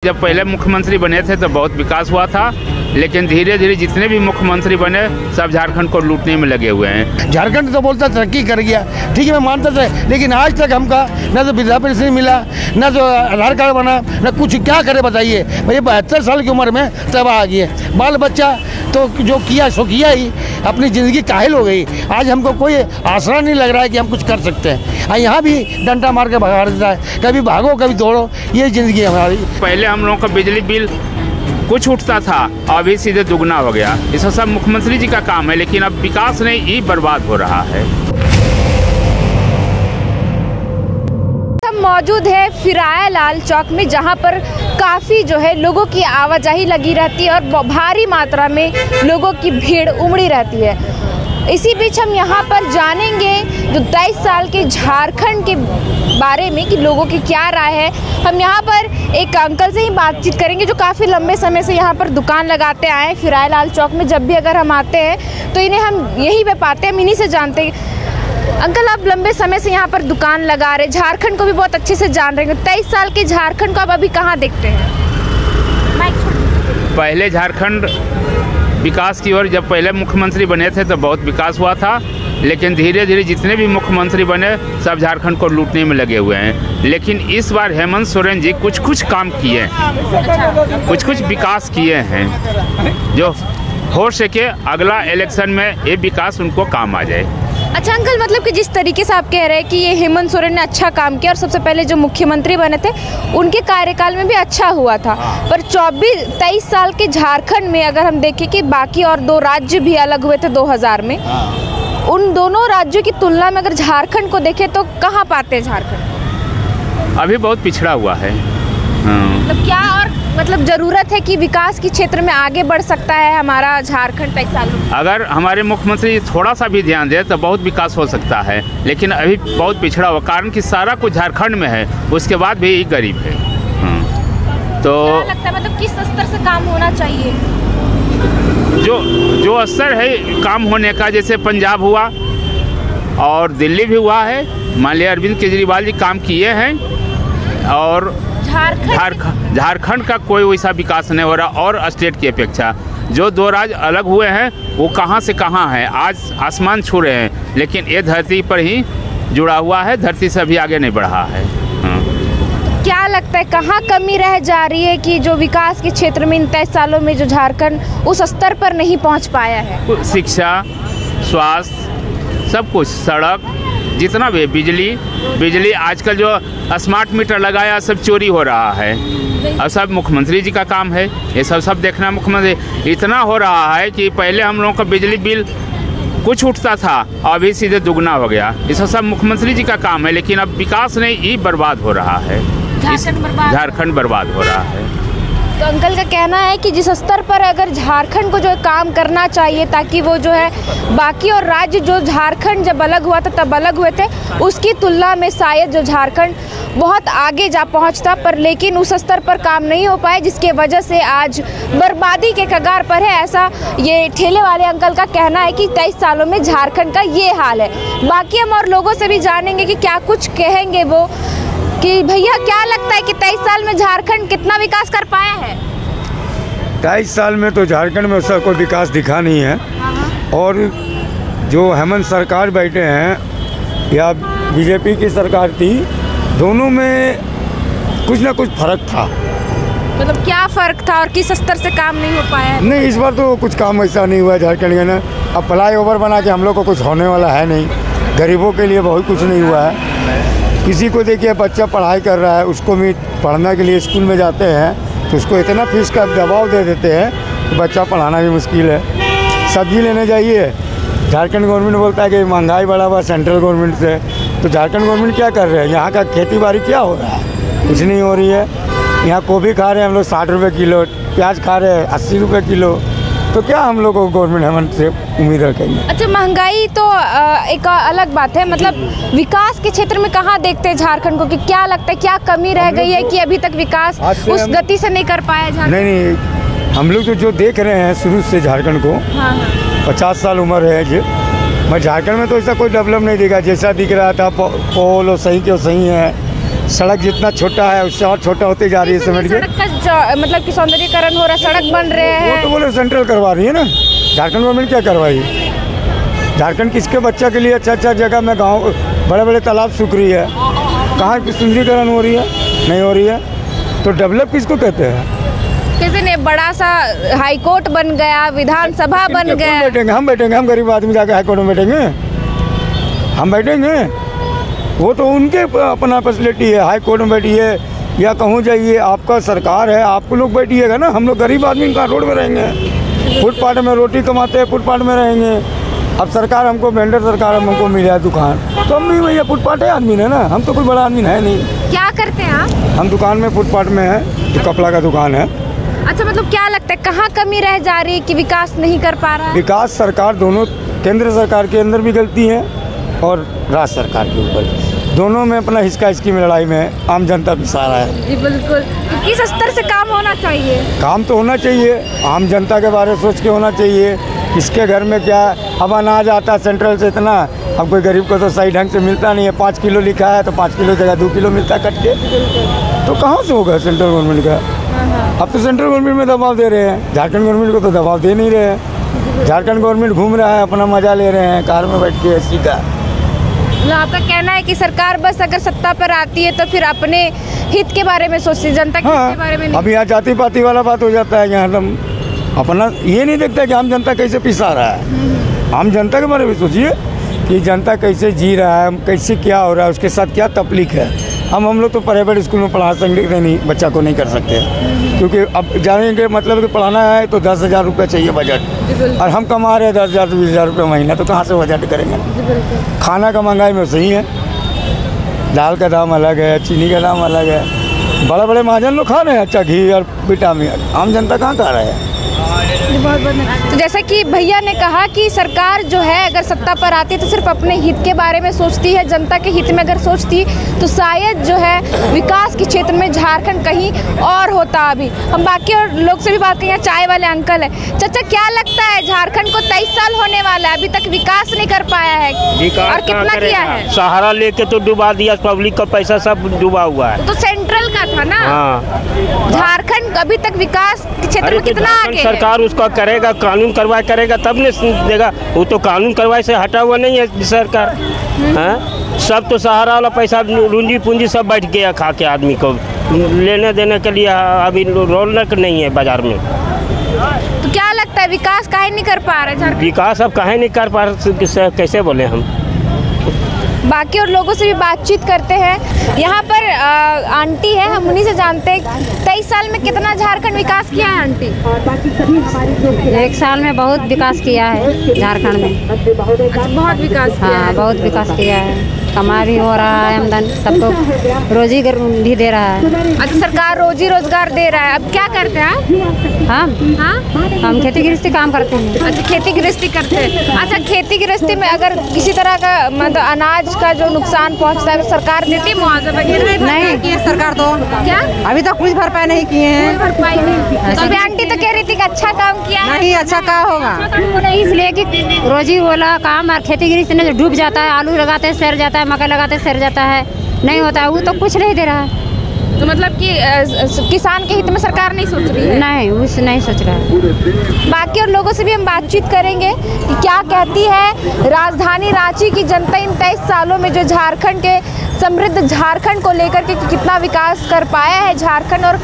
जब पहले मुख्यमंत्री बने थे तो बहुत विकास हुआ था, लेकिन धीरे धीरे जितने भी मुख्यमंत्री बने सब झारखंड को लूटने में लगे हुए हैं। झारखंड तो बोलता तरक्की कर गया, ठीक है, मैं मानता था, लेकिन आज तक हमका न तो वृद्धा पेंशन मिला, न तो आधार कार्ड बना, न कुछ। क्या करे बताइए भैया, 72 साल की उम्र में तबाह आ गई है। बाल बच्चा तो जो किया सो किया ही, अपनी ज़िंदगी काहिल हो गई। आज हमको कोई आसरा नहीं लग रहा है कि हम कुछ कर सकते हैं। यहाँ भी डंडा मार के भगा देता है, कभी भागो कभी दौड़ो, ये ज़िंदगी हमारी। पहले हम लोगों का बिजली बिल कुछ उठता था, अभी सीधे दुगना हो गया। इसका सब मुख्यमंत्री जी का काम है, लेकिन अब विकास नहीं, ही बर्बाद हो रहा है। हम मौजूद है फिराया लाल चौक में, जहां पर काफ़ी जो है लोगों की आवाजाही लगी रहती है और भारी मात्रा में लोगों की भीड़ उमड़ी रहती है। इसी बीच हम यहाँ पर जानेंगे जो 23 साल के झारखंड के बारे में कि लोगों की क्या राय है। हम यहाँ पर एक अंकल से ही बातचीत करेंगे जो काफ़ी लंबे समय से यहाँ पर दुकान लगाते आए हैं फिराया लाल चौक में। जब भी अगर हम आते हैं तो इन्हें हम यहीं पे पाते हैं, हम इन्हीं से जानते हैं। अंकल, आप लंबे समय से यहाँ पर दुकान लगा रहे, झारखंड को भी बहुत अच्छे से जान रहे हैं। 23 साल के झारखंड को आप अभी कहाँ देखते हैं? पहले झारखंड विकास की ओर जब पहले मुख्यमंत्री बने थे तो बहुत विकास हुआ था, लेकिन धीरे धीरे जितने भी मुख्यमंत्री बने सब झारखंड को लूटने में लगे हुए हैं। लेकिन इस बार हेमंत सोरेन जी कुछ काम किए हैं, कुछ विकास किए हैं, जो हो सके अगला इलेक्शन में ये विकास उनको काम आ जाए। अच्छा अंकल, मतलब कि जिस तरीके से आप कह रहे हैं कि ये हेमंत सोरेन ने अच्छा काम किया और सबसे पहले जो मुख्यमंत्री बने थे उनके कार्यकाल में भी अच्छा हुआ था, पर 23 साल के झारखंड में अगर हम देखें कि बाकी और 2 राज्य भी अलग हुए थे 2000 में, उन दोनों राज्यों की तुलना में अगर झारखंड को देखें तो कहाँ पाते हैं झारखंड? अभी बहुत पिछड़ा हुआ है। मतलब क्या और मतलब ज़रूरत है कि विकास के क्षेत्र में आगे बढ़ सकता है हमारा झारखंड 23 साल में? अगर हमारे मुख्यमंत्री थोड़ा सा भी ध्यान दे तो बहुत विकास हो सकता है, लेकिन अभी बहुत पिछड़ा हुआ, कारण कि सारा कुछ झारखंड में है, उसके बाद भी गरीब है। तो क्या लगता है मतलब किस स्तर से काम होना चाहिए? जो स्तर है काम होने का, जैसे पंजाब हुआ और दिल्ली भी हुआ है, मान लिया अरविंद केजरीवाल जी काम किए हैं, और झारखंड का कोई वैसा विकास नहीं हो रहा। और स्टेट की अपेक्षा जो 2 राज्य अलग हुए हैं वो कहां से कहां हैं, आज आसमान छू रहे हैं, लेकिन ये धरती पर ही जुड़ा हुआ है, धरती से अभी आगे नहीं बढ़ा है। क्या लगता है कहाँ कमी रह जा रही है कि जो विकास के क्षेत्र में इन 23 सालों में जो झारखंड उस स्तर पर नहीं पहुँच पाया है? शिक्षा, स्वास्थ्य, सब कुछ, सड़क, जितना भी, बिजली आजकल जो स्मार्ट मीटर लगाया सब चोरी हो रहा है, और सब मुख्यमंत्री जी का काम है। ये सब देखना मुख्यमंत्री, इतना हो रहा है कि पहले हम लोगों का बिजली बिल कुछ उठता था, अभी सीधे दुगना हो गया। इसका सब मुख्यमंत्री जी का काम है, लेकिन अब विकास नहीं, ही बर्बाद हो रहा है, झारखंड बर्बाद हो रहा है। तो अंकल का कहना है कि जिस स्तर पर अगर झारखंड को जो काम करना चाहिए ताकि वो जो है बाकी और राज्य जो झारखंड जब अलग हुआ था तब अलग हुए थे उसकी तुलना में शायद जो झारखंड बहुत आगे जा पहुंचता, पर लेकिन उस स्तर पर काम नहीं हो पाए, जिसके वजह से आज बर्बादी के कगार पर है। ऐसा ये ठेले वाले अंकल का कहना है कि 23 सालों में झारखंड का ये हाल है। बाकी हम और लोगों से भी जानेंगे कि क्या कुछ कहेंगे वो, कि भैया क्या लगता है कि 23 साल में झारखंड कितना विकास कर पाया है? 23 साल में तो झारखंड में उसका कोई विकास दिखा नहीं है, और जो हेमंत सरकार बैठे हैं या बीजेपी की सरकार थी, दोनों में कुछ ना कुछ फर्क था। मतलब क्या फर्क था और किस स्तर से काम नहीं हो पाया है? नहीं, इस बार तो कुछ काम ऐसा नहीं हुआ झारखंड के ना। अब फ्लाई ओवर बना के हम लोग को कुछ होने वाला है नहीं, गरीबों के लिए बहुत कुछ नहीं हुआ है। किसी को देखिए बच्चा पढ़ाई कर रहा है, उसको भी पढ़ने के लिए स्कूल में जाते हैं तो उसको इतना फीस का दबाव दे देते हैं कि बच्चा पढ़ाना भी मुश्किल है। सब्जी लेने जाइए, झारखंड गवर्नमेंट बोलता है कि महंगाई बढ़ा हुआ सेंट्रल गवर्नमेंट से, तो झारखंड गवर्नमेंट क्या कर रहे हैं? यहाँ का खेती बाड़ी क्या हो रहा है? कुछ नहीं हो रही है। यहाँ गोभी खा रहे हैं हम लोग 60 रुपये किलो, प्याज खा रहे हैं 80 रुपये किलो, तो क्या हम लोग को गवर्नमेंट हेमंत से उम्मीद रखेंगे? अच्छा, महंगाई तो एक अलग बात है, मतलब विकास के क्षेत्र में कहाँ देखते हैं झारखंड को, कि क्या लगता है क्या कमी रह गई है कि अभी तक विकास उस गति से नहीं कर पाया झारखंड? नहीं, हम लोग तो जो देख रहे हैं शुरू से झारखंड को, 50 साल उम्र है जो, मैं झारखंड में तो ऐसा कोई डेवलप नहीं दिखा। जैसा दिख रहा था पोल और सही के सही है, सड़क जितना छोटा है उससे और छोटा होते जा रही है सिमेंट के। सड़क का मतलब कि सौंदर्यीकरण हो रहा है, सड़क बन रहे हैं। वो तो बोले सेंट्रल करवा रही है ना, झारखंड गवर्नमेंट क्या करवाई? झारखंड किसके बच्चा के लिए अच्छा जगह में गाँव बड़े बड़े तालाब सूख रही है, कहाँ की सुंदरीकरण हो रही है? नहीं हो रही है। तो डेवलप किसको कहते हैं? किसी ने बड़ा सा हाई कोर्ट बन गया, विधानसभा बन गया। बैठेंगे हम गरीब आदमी जाके हाई कोर्ट में बैठेंगे? हम बैठेंगे? वो तो उनके अपना फैसिलिटी है, हाई कोर्ट में बैठिए या कहूँ जाइए, आपका सरकार है, आप लोग बैठिएगा ना। हम लोग गरीब आदमी कहाँ रोड में रहेंगे? फुटपाथ में रोटी कमाते हैं, फुटपाथ में रहेंगे। अब सरकार हमको वेंडर सरकार हमको मिला है दुकान, तो हम भी भैया फुटपाथ है आदमी है ना, हम तो कोई बड़ा आदमी है नहीं। क्या करते हैं आप? हम दुकान में फुटपाथ में है, तो कपड़ा का दुकान है। अच्छा, मतलब क्या लगता है कहाँ कमी रह जा रही है कि विकास नहीं कर पा रहा है? विकास सरकार दोनों, केंद्र सरकार के अंदर भी गलती है और राज्य सरकार के ऊपर, दोनों में अपना हिस्सा इसकी में लड़ाई में आम जनता भी सहारा है। जी बिल्कुल। तो किस स्तर से काम होना चाहिए? काम तो होना चाहिए, आम जनता के बारे में सोच के होना चाहिए, किसके घर में क्या। अब अनाज आता है सेंट्रल से इतना, अब कोई गरीब को तो सही ढंग से मिलता नहीं है। 5 किलो लिखा है तो 5 किलो जगह 2 किलो मिलता है कट के, तो कहाँ से होगा सेंट्रल गवर्नमेंट का? अब तो सेंट्रल गवर्नमेंट में दबाव दे रहे हैं, झारखंड गवर्नमेंट को तो दबाव दे नहीं रहे हैं। झारखंड गवर्नमेंट घूम रहा है, अपना मजा ले रहे हैं कार में बैठ के एसी का। आपका कहना है कि सरकार बस अगर सत्ता पर आती है तो फिर अपने हित के बारे में सोचती है, जनता के हित के बारे में नहीं। अब यहाँ जाति पाति वाला बात हो जाता है, यहाँ हम अपना ये नहीं देखता कि आम जनता कैसे पिसा रहा है। आम जनता के बारे में सोचिए कि जनता कैसे जी रहा है, कैसे क्या हो रहा है, उसके साथ क्या तकलीफ है। हम लोग तो प्राइवेट स्कूल में पढ़ा सकते नहीं, बच्चा को नहीं कर सकते, क्योंकि अब जानेंगे मतलब कि पढ़ाना है तो 10,000 रुपये चाहिए बजट, और हम कमा रहे हैं 10,000 से 20,000 रुपये महीना, तो कहाँ से बजट करेंगे? खाना का महंगाई में सही है, दाल का दाम अलग है, चीनी का दाम अलग है। बड़े बड़े महाजन लोग खा रहे हैं अच्छा घी और विटामिन, आम जनता कहाँ खा रहा है? तो जैसा कि भैया ने कहा कि सरकार जो है अगर सत्ता पर आती है तो सिर्फ अपने हित के बारे में सोचती है, जनता के हित में अगर सोचती तो शायद जो है विकास के क्षेत्र में झारखंड कहीं और होता। अभी हम बाकी और लोग से भी बात करेंगे। चाय वाले अंकल है। चाचा, क्या लगता है झारखंड को 23 साल होने वाला है, अभी तक विकास नहीं कर पाया है और कितना किया है? सहारा लेके तो डुबा दिया, पब्लिक का पैसा सब डूबा हुआ है। तो सेंट्रल का था ना। झारखंड अभी तक विकास के क्षेत्र में कितना आगे? सरकार उसका करेगा, कानून करवाए करेगा तब ने देगा। वो तो कानून करवाए से हटा हुआ नहीं है सरकार। सब तो सहारा वाला पैसा रूंजी पूंजी सब बैठ गया खा के, आदमी को लेने देने के लिए अभी रौनक नहीं है बाजार में। तो क्या लगता है विकास काहे नहीं कर पा रहे झारखंड? विकास अब काहे नहीं कर पा रहे, कैसे बोले हम? बाकी और लोगों से भी बातचीत करते हैं। यहाँ पर आंटी है, हम उन्हीं से जानते हैं 23 साल में कितना झारखंड विकास किया है आंटी? 1 साल में बहुत विकास किया है झारखंड में। अच्छा, बहुत विकास किया है। बहुत विकास किया है, कमा भी हो रहा है, आमदन सबको रोजी भी दे रहा है। अच्छा, सरकार रोजी रोजगार दे रहा है। अब क्या करते हैं आप? हम खेती गृहस्थी काम करते हैं। अच्छा, खेती गृहस्थी करते हैं। अच्छा, खेती गृहस्थी में अगर किसी तरह का मतलब अनाज का जो नुकसान पहुंचता है तो सरकार देती है मुआवजा वगैरह? नहीं की है सरकार तो। क्या अभी तक कुछ भरपाई नहीं किए हैं। भरपाई नहीं। तो अभी आंटी तो कह रही थी कि अच्छा काम किया है। नहीं, अच्छा क्या होगा? इसलिए कि रोजी वाला काम और खेती गृहस्थी में डूब जाता है। आलू लगाते हैं सड़ जाता है, मकई लगाते हैं सड़ जाता है, नहीं होता है। वो तो कुछ नहीं दे रहा है। तो मतलब कि किसान के हित में सरकार नहीं सोच रही है? नहीं, उस नहीं सोच रहा है। बाकी और लोगों से भी हम बातचीत करेंगे कि क्या कहती है राजधानी रांची की जनता इन 23 सालों में जो झारखंड के समृद्ध झारखंड को लेकर के कितना विकास कर पाया है झारखंड, और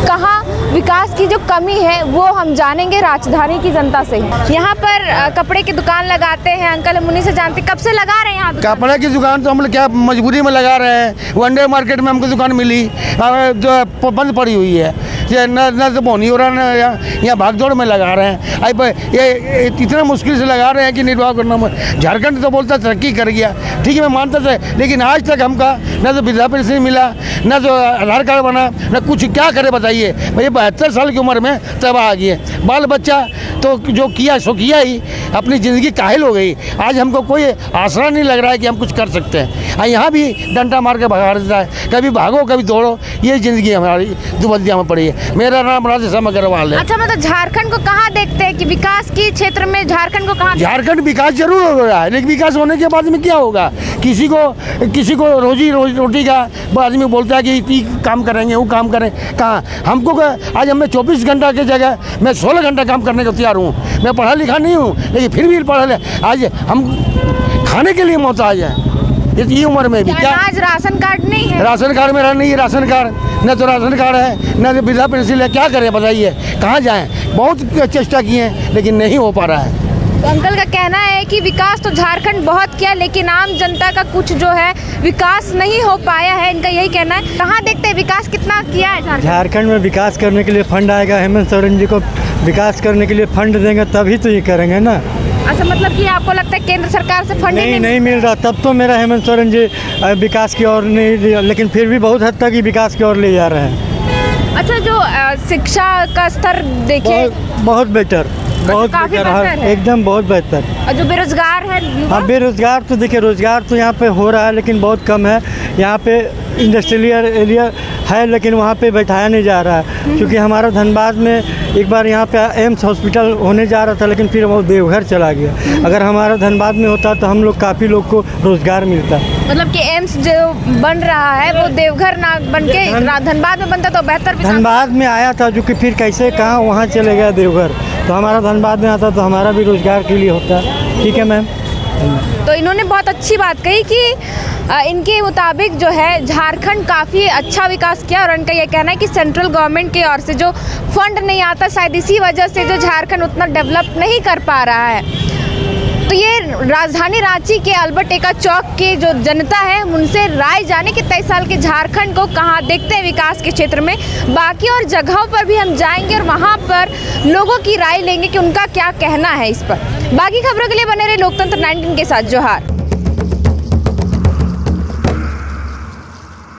कहाँ विकास की जो कमी है वो हम जानेंगे राजधानी की जनता से। यहाँ पर कपड़े की दुकान लगाते हैं अंकल, हम उन्हीं से जानते। कब से लगा रहे हैं यहाँ कपड़े की दुकान? तो हम लोग क्या मजबूरी में लगा रहे हैं। वनडे मार्केट में हमको दुकान मिली जो बंद पड़ी हुई है, न तो बोनी हो रहा है, यहाँ भागदौड़ में लगा रहे हैं। ये इतना मुश्किल से लगा रहे हैं कि निर्वाह करना। झारखंड तो बोलता तरक्की कर गया, ठीक है मैं मानता था, लेकिन आज तक हमका न तो वृद्धा पेंशन मिला, न तो आधार कार्ड बना, न कुछ। क्या करे बताइए भाई? 72 साल की उम्र में तबाह आ गई है। बाल बच्चा तो जो किया सो किया ही, अपनी ज़िंदगी काहिल हो गई। आज हमको कोई आसरा नहीं लग रहा है कि हम कुछ कर सकते हैं। यहाँ भी डंडा मार के भगा देता है, कभी भागो कभी दौड़ो, ये ज़िंदगी हमारी दुबदिया में पड़ी है। मेरा नाम राधेश्याम अग्रवाल है। अच्छा, मतलब झारखंड को कहाँ देखते हैं कि विकास के क्षेत्र में झारखंड को कहाँ? झारखंड विकास जरूर हो रहा है, लेकिन विकास होने के बाद में क्या होगा? किसी को रोजी रोटी का वो आदमी बोलता है कि ये काम करेंगे, वो काम करें, कहाँ हमको आज हमें 24 घंटा की जगह मैं 16 घंटा काम करने को तैयार हूँ। मैं पढ़ा लिखा नहीं हूँ, लेकिन फिर भी आज हम खाने के लिए मोहताज है इतनी उम्र में भी। क्या आज राशन कार्ड नहीं है? राशन कार्ड मेरा नहीं है, राशन कार्ड न तो राशन कार्ड है न तो वृद्धा पेंशन है। क्या करें बताइए, कहाँ जाएं? बहुत चेष्टा किए हैं लेकिन नहीं हो पा रहा है। तो अंकल का कहना है कि विकास तो झारखंड बहुत किया, लेकिन आम जनता का कुछ जो है विकास नहीं हो पाया है, इनका यही कहना है। कहाँ देखते हैं विकास कितना किया है झारखंड में? विकास करने के लिए फंड आएगा, हेमंत सोरेन जी को विकास करने के लिए फंड देंगे तभी तो ये करेंगे ना। अच्छा, मतलब कि आपको लगता है केंद्र सरकार से फंड नहीं मिल रहा, तब तो मेरा हेमंत सोरेन जी विकास की ओर नहीं, लेकिन फिर भी बहुत हद तक ही विकास की ओर ले जा रहे हैं। अच्छा, जो शिक्षा का स्तर देखें बहुत बेटर, बहुत बेहतर, एकदम बहुत बेहतर। और जो बेरोजगार है, हाँ बेरोजगार तो देखिए, रोजगार तो यहाँ पे हो रहा है लेकिन बहुत कम है। यहाँ पे इंडस्ट्रियल एरिया है लेकिन वहाँ पे बैठाया नहीं जा रहा है, क्योंकि हमारा धनबाद में एक बार यहाँ पे एम्स हॉस्पिटल होने जा रहा था लेकिन फिर वो देवघर चला गया। अगर हमारा धनबाद में होता तो हम लोग काफ़ी लोग को रोजगार मिलता। मतलब कि एम्स जो बन रहा है वो देवघर ना बन के धनबाद में बनता तो बेहतर। धनबाद में आया था जो कि फिर कैसे कहाँ वहाँ चले गया देवघर, तो हमारा धनबाद में आता तो हमारा भी रोजगार के लिए होता। ठीक है मैम। तो इन्होंने बहुत अच्छी बात कही कि इनके मुताबिक जो है झारखंड काफ़ी अच्छा विकास किया, और उनका ये कहना है कि सेंट्रल गवर्नमेंट की ओर से जो फंड नहीं आता, शायद इसी वजह से जो झारखंड उतना डेवलप नहीं कर पा रहा है। तो ये राजधानी रांची के अल्बर्ट एक्का चौक के जो जनता है उनसे राय जाने कि 23 साल के झारखंड को कहाँ देखते हैं विकास के क्षेत्र में। बाकी और जगहों पर भी हम जाएंगे और वहाँ पर लोगों की राय लेंगे कि उनका क्या कहना है इस पर। बाकी खबरों के लिए बने रहे लोकतंत्र 19 के साथ। जोहार।